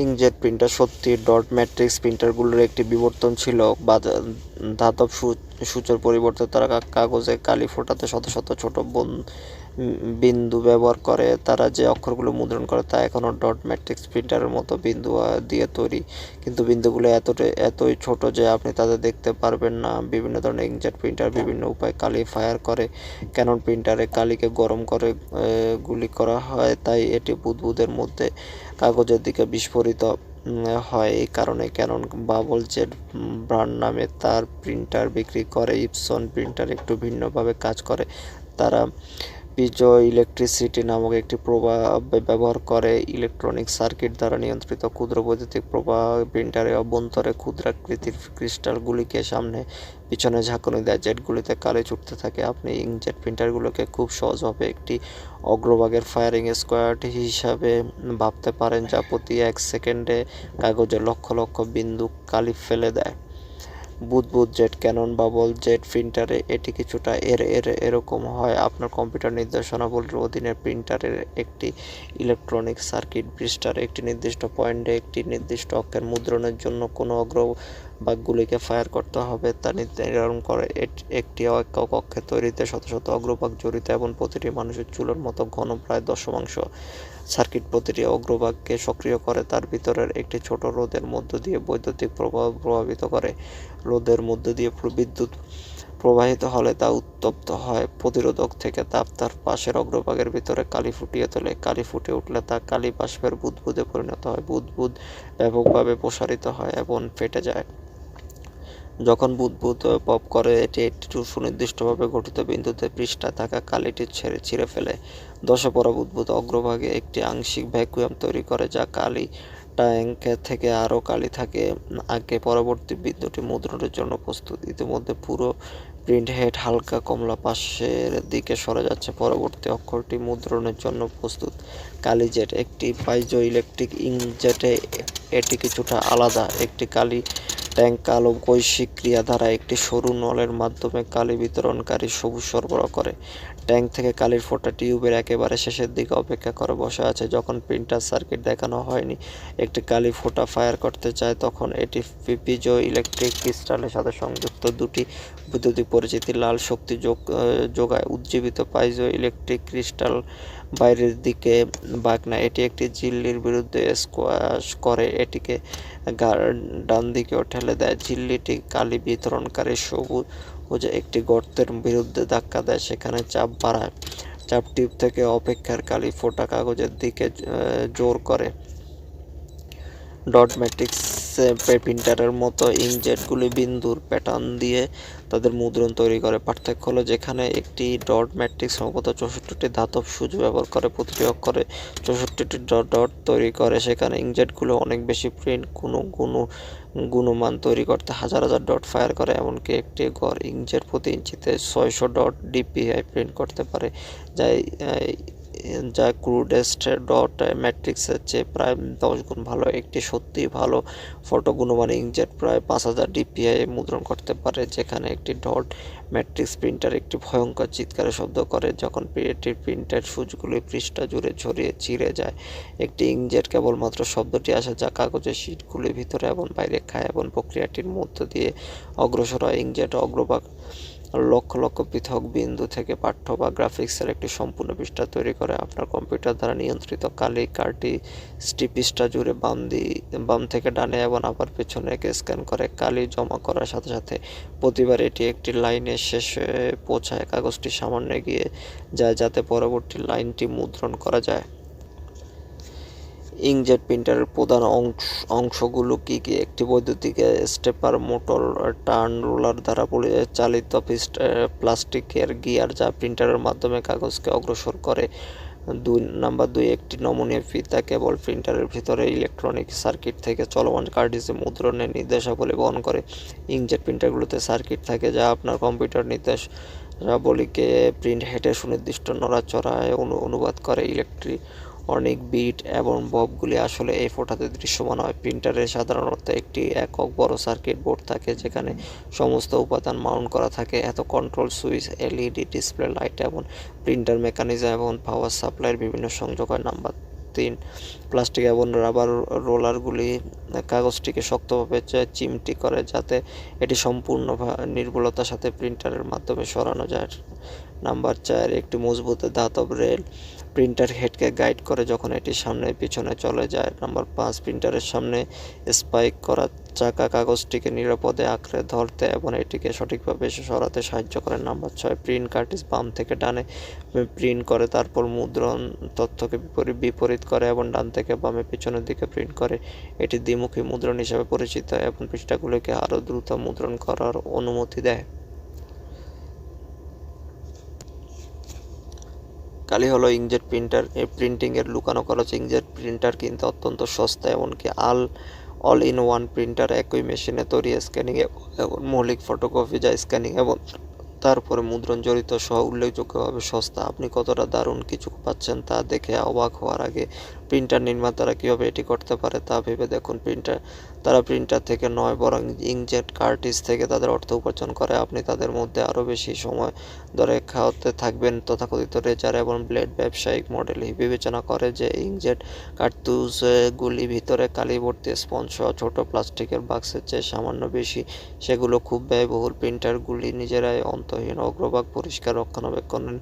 Inkjet printer সত্যি dot matrix প্রিন্টারগুলোর একটি বিবর্তন ছিল। ধাতব সূচের পরিবর্তে তারা কাগজে কালি ফোটাতে শত শত ছোট বিন্দু ব্যবহার করে। তারা যে অক্ষরগুলো মুদ্রণ করে তা এখনও ডট ম্যাট্রিক্স প্রিন্টারের মতো বিন্দু দিয়ে তৈরি, কিন্তু বিন্দুগুলো এতই ছোট যে আপনি তাদের দেখতে পারবেন না। বিভিন্ন ধরনের ইঙ্কজেট প্রিন্টার বিভিন্ন উপায়ে কালি ফায়ার করে। ক্যানন প্রিন্টারে কালিকে গরম করে গুলি করা হয়, তাই এটি বুদবুদের মধ্যে কাগজের দিকে বিস্ফোরিত হয়। এই কারণে ক্যানন বাবল জেট ব্র্যান্ড নামে তার প্রিন্টার বিক্রি করে। ইপসন প্রিন্টার একটু ভিন্নভাবে কাজ করে। তারা পিজো ইলেকট্রিসিটি নামক একটি প্রবাহ ব্যবহার করে। ইলেকট্রনিক সার্কিট দ্বারা নিয়ন্ত্রিত ক্ষুদ্র বৈদ্যুতিক প্রবাহ প্রিন্টারের অভ্যন্তরে ক্ষুদ্রাকৃতির ক্রিস্টালগুলিকে সামনে পিছনে ঝাঁকুনি দেয়। জেটগুলিতে কালি ছুটতে থাকে। আপনি ইঙ্কজেট প্রিন্টারগুলোকে খুব সহজভাবে একটি অগ্রভাগের ফায়ারিং স্কোয়াড হিসাবে ভাবতে পারেন, যা প্রতি 1 সেকেন্ডে কাগজে লক্ষ লক্ষ বিন্দু কালি ফেলে দেয়। বুদবুদ জেট ক্যানন বাবল জেট প্রিন্টারে এটি কিছুটা এরকম হয়। আপনার কম্পিউটার নির্দেশনাবলীর অধীনে প্রিন্টারের একটি ইলেকট্রনিক সার্কিট পৃষ্ঠার একটি নির্দিষ্ট পয়েন্টে একটি নির্দিষ্ট অক্ষের মুদ্রণের জন্য কোনো অগ্রভাগগুলিকে ফায়ার করতে হবে তা নির্ধারণ করে। একটি একক অক্ষের তৈরিতে শত শত অগ্রভাগ জড়িত এবং প্রতিটি মানুষের চুলের মতো ঘন, প্রায় দশমাংশ। সার্কিট প্রতিটি অগ্রভাগকে সক্রিয় করে তার ভিতরের একটি ছোট রোধের মধ্য দিয়ে বৈদ্যুতিক প্রবাহ প্রভাবিত করে। রোধের মধ্য দিয়ে বিদ্যুৎ প্রবাহিত হলে তা উত্তপ্ত হয়। প্রতিরোধক থেকে তাপ তার পাশের অগ্রভাগের ভিতরে কালি ফুটিয়ে তোলে। কালি ফুটে উঠলে তা কালি বাষ্পের বুদবুদে পরিণত হয়। বুদবুদ ব্যাপকভাবে প্রসারিত হয় এবং ফেটে যায়। যখন বুদবুদ পপ করে, এটি একটি সুনির্দিষ্টভাবে গঠিত বিন্দুতে পৃষ্ঠায় থাকা কালিটি ছিঁড়ে ফেলে। ধসে পড়া বুদবুদ অগ্রভাগে একটি আংশিক ভ্যাকুয়াম তৈরি করে, যা কালি ট্যাঙ্ক থেকে আরও কালি থাকে আগে পরবর্তী বিন্দুটি মুদ্রণের জন্য প্রস্তুত। ইতিমধ্যে পুরো প্রিন্ট হেড হালকা কমলা পাশের দিকে সরে যাচ্ছে। পরবর্তী অক্ষরটি মুদ্রণের জন্য প্রস্তুত। কালি জেট একটি পাইজো ইলেকট্রিক ইঙ্কজেটে এটি কিছুটা আলাদা। একটি কালি ট্যাঙ্ক কালো বৈশ্বিক ক্রিয়া দ্বারা একটি সরু নলের মাধ্যমে কালি বিতরণকারী সবুজ সরবরাহ করে। ট্যাঙ্ক থেকে কালির ফোঁটা টিউবের একেবারে শেষের দিকে অপেক্ষা করে বসে আছে। যখন প্রিন্টার সার্কিট দেখানো হয়নি একটি কালি ফোঁটা ফায়ার করতে চায়, তখন এটি পিজো ইলেকট্রিক ক্রিস্টালের সাথে সংযুক্ত দুটি বৈদ্যুতিক পরিচিতি লাল শক্তি যোগায়। উজ্জীবিত পাইজো ইলেকট্রিক ক্রিস্টাল বাইরের দিকে বাঁক এটি একটি ঝিল্লির বিরুদ্ধে স্কোয়াশ করে, এটিকে ডান দিকেও ঠেলে দেয়। ঝিল্লিটি কালি বিতরণকারী সবুজ একটি গর্তের বিরুদ্ধে ধাক্কা দেয়, সেখানে চাপ বাড়ায়। চাপ টিউব থেকে অপেক্ষার কালি ফোঁটা কাগজের দিকে জোর করে। ডট ম্যাট্রিক্স প্রিন্টারের মতো ইঙ্কজেটগুলি বিন্দুর প্যাটার্ন দিয়ে তাদের মুদ্রণ তৈরি করে। পার্থক্য হলো, যেখানে একটি ডট ম্যাট্রিক্স সম্ভবত 64টি ধাতব সূচ ব্যবহার করে প্রতিটি অক্ষরে 64টি ডট তৈরি করে, সেখানে ইঙ্কজেটগুলো অনেক বেশি প্রিন্ট গুণমান তৈরি করতে হাজার হাজার ডট ফায়ার করে। এমনকি একটি গড় ইঙ্কজেট প্রতি ইঞ্চিতে 600 ডট ডিপিআই প্রিন্ট করতে পারে, যা ক্রুডেস্ট ডট ম্যাট্রিক্সের চেয়ে প্রায় 10 গুণ ভালো। একটি সত্যিই ভালো ফটো গুণমান ইঙ্কজেট প্রায় 5000 ডিপিআই মুদ্রণ করতে পারে, যেখানে একটি ডট ম্যাট্রিক্স প্রিন্টার একটি ভয়ঙ্কর চিৎকারের শব্দ করে যখন এটির প্রিন্টের সূচগুলি পৃষ্ঠা জুড়ে ছিঁড়ে যায়। একটি ইঙ্কজেট কেবলমাত্র শব্দটি আসে যা কাগজের শীটগুলির ভিতরে এবং বাইরে খায় এবং প্রক্রিয়াটির মধ্য দিয়ে অগ্রসর হয়। ইঙ্কজেট অগ্রভাগ লক্ষ লক্ষ পৃথক বিন্দু থেকে পাঠ্য বা গ্রাফিক্সের একটি সম্পূর্ণ পৃষ্ঠা তৈরি করে। আপনার কম্পিউটার দ্বারা নিয়ন্ত্রিত কালি কার্ট্রিজটি পৃষ্ঠা জুড়ে বাম থেকে ডানে এবং আবার পেছনে স্ক্যান করে। কালি জমা করার সাথে সাথে প্রতিবার এটি একটি লাইনের শেষে পৌঁছায়। কাগজটি সামান্য এগিয়ে যায় যাতে পরবর্তী লাইনটি মুদ্রণ করা যায়। ইঙ্কজেট প্রিন্টারের প্রধান অংশগুলো কি কি? একটি বৈদ্যুতিক স্টেপার মোটর টার্ন রোলার দ্বারা চালিত প্লাস্টিকের গিয়ার, যা প্রিন্টারের মাধ্যমে কাগজকে অগ্রসর করে। নাম্বার 2, একটি নমনীয় ফিতা কেবল প্রিন্টারের ভিতরে ইলেকট্রনিক সার্কিট থেকে চলমান কার্ট্রিজে মুদ্রণের নির্দেশাবলী বহন করে। ইঙ্কজেট প্রিন্টারগুলোতে সার্কিট থাকে যা আপনার কম্পিউটার নির্দেশাবলীকে প্রিন্ট হেডের সুনির্দিষ্ট নড়াচড়ায় অনুবাদ করে। অনেক বিট এবং ববগুলি আসলে এই ফোঁটাতে দৃশ্যমান হয়। প্রিন্টারে সাধারণত একটি একক বড় সার্কিট বোর্ড থাকে যেখানে সমস্ত উপাদান মাউন্ট করা থাকে। এত control switch, LED display light এবং প্রিন্টার মেকানিজম এবং পাওয়ার সাপ্লাইয়ের বিভিন্ন সংযোগ হয়। নাম্বার 3, প্লাস্টিক এবং রাবার রোলারগুলি কাগজটিকে শক্তভাবে চিমটি করে যাতে এটি সম্পূর্ণ নির্ভুলতার সাথে প্রিন্টারের মাধ্যমে সরানো যায়। নাম্বার 4, একটি মজবুত ধাতব রেল প্রিন্টার হেডকে গাইড করে যখন এটি সামনে পিছনে চলে যায়। নাম্বার 5, প্রিন্টারের সামনে স্পাইক করা চাকা কাগজটিকে নিরাপদে আঁকড়ে ধরতে এবং এটিকে সঠিকভাবে সরাতে সাহায্য করে। নাম্বার 6, প্রিন্ট কার্ট্রিজ বাম থেকে ডানে প্রিন্ট করে, তারপর মুদ্রণ তথ্যকে বিপরীত করে এবং ডান থেকে বামে পিছনের দিকে প্রিন্ট করে। এটি দ্বিমুখী মুদ্রণ হিসাবে পরিচিত এবং পৃষ্ঠাগুলিকে আরও দ্রুত মুদ্রণ করার অনুমতি দেয়। কালি হলো ইঙ্কজেট প্রিন্টার। এই প্রিন্টিংয়ের লুকানো খরচ। ইঙ্কজেট প্রিন্টার কিনতে অত্যন্ত সস্তা, এমনকি অল ইন ওয়ান প্রিন্টার একই মেশিনে তৈরি স্ক্যানিং এবং মৌলিক ফটোকপি যা স্ক্যানিং এবং তারপরে মুদ্রণ জড়িত সহ উল্লেখযোগ্যভাবে সস্তা। আপনি কতটা দারুণ কিছু পাচ্ছেন তা দেখে অবাক হওয়ার আগে প্রিন্টার নির্মাতারা কীভাবে এটি করতে পারে তা ভেবে দেখুন। তারা প্রিন্টার থেকে নয় বরং ইঙ্কজেট কার্ট্রিজ থেকে তাদের অর্থ উপার্জন করে। আপনি তাদের মধ্যে আরও বেশি সময় ধরে খাওয়াতে থাকবেন। তথাকথিত রেজার এবং ব্লেড ব্যবসায়িক মডেল বিবেচনা করে যে ইঙ্কজেট কার্তুজগুলি ভিতরে কালি ভর্তি স্পঞ্জ সহ ছোট প্লাস্টিকের বাক্সের চেয়ে সামান্য বেশি। সেগুলো খুব ব্যয়বহুল। প্রিন্টারগুলি নিজেরাই অন্তহীন অগ্রভাগ পরিষ্কার রক্ষণাবেক্ষণের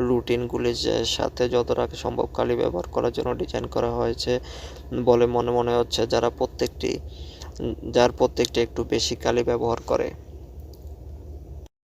রুটিনগুলির সাথে যতটা সম্ভব কালি ব্যবহার করার জন্য ডিজাইন করা হয়েছে বলে মনে হচ্ছে, যার প্রত্যেকটি একটু বেশি কালি ব্যবহার করে।